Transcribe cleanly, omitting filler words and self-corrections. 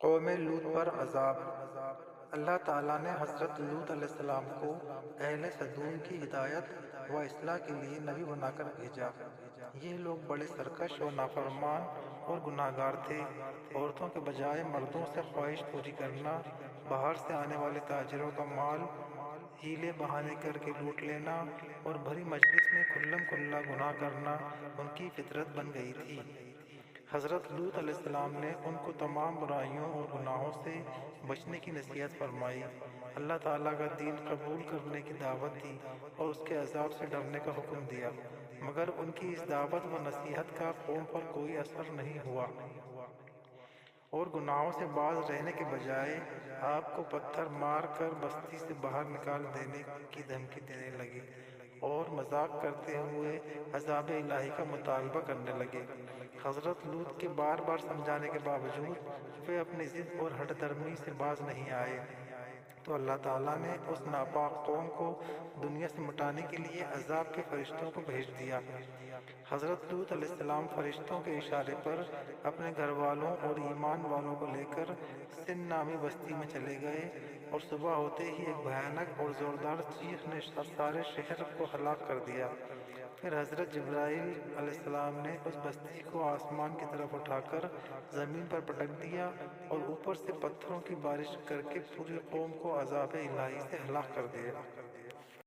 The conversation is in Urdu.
قوم لوط پر عذاب۔ اللہ تعالیٰ نے حضرت لوط علیہ السلام کو اہل سدوم کی ہدایت و اصلاح کے لیے نبی بنا کر بھیجا۔ یہ لوگ بڑے سرکش اور نافرمان اور گناہ گار تھے۔ عورتوں کے بجائے مردوں سے خواہش پوری کرنا، باہر سے آنے والے تاجروں کا مال ہیلے بہانے کر کے لوٹ لینا اور بھری مجلس میں کھلم کھلا گناہ کرنا ان کی فطرت بن گئی تھی۔ حضرت لوط علیہ السلام نے ان کو تمام برائیوں اور گناہوں سے بچنے کی نصیحت فرمائی، اللہ تعالیٰ کا دین قبول کرنے کی دعوت دی اور اس کے عذاب سے ڈرنے کا حکم دیا، مگر ان کی اس دعوت و نصیحت کا قوم پر کوئی اثر نہیں ہوا، اور گناہوں سے باز رہنے کے بجائے آپ کو پتھر مار کر بستی سے باہر نکال دینے کی دھمکی دینے لگے اور مذاق کرتے ہوئے عذاب الہی کا مطالبہ کرنے لگے۔ حضرت لوط کے بار بار سمجھانے کے باوجود وہ اپنی ضد اور ہٹ درمی سے باز نہیں آئے، تو اللہ تعالیٰ نے اس ناپاک قوم کو دنیا سے مٹانے کے لیے عذاب کے فرشتوں کو بھیج دیا۔ حضرت لوط علیہ السلام فرشتوں کے اشارے پر اپنے گھر والوں اور ایمان والوں کو لے کر سن نامی بستی میں چلے گئے، اور صبح ہوتے ہی ایک بھیانک اور زوردار چیخ نے سارے شہر کو ہلاک کر دیا۔ پھر حضرت جبرائیل علیہ السلام نے اس بستی کو آسمان کی طرف اٹھا کر زمین پر پٹک دیا اور اوپر سے پتھروں کی بارش کر کے پوری قوم کو عذاب الہی سے ہلاک کر دیا۔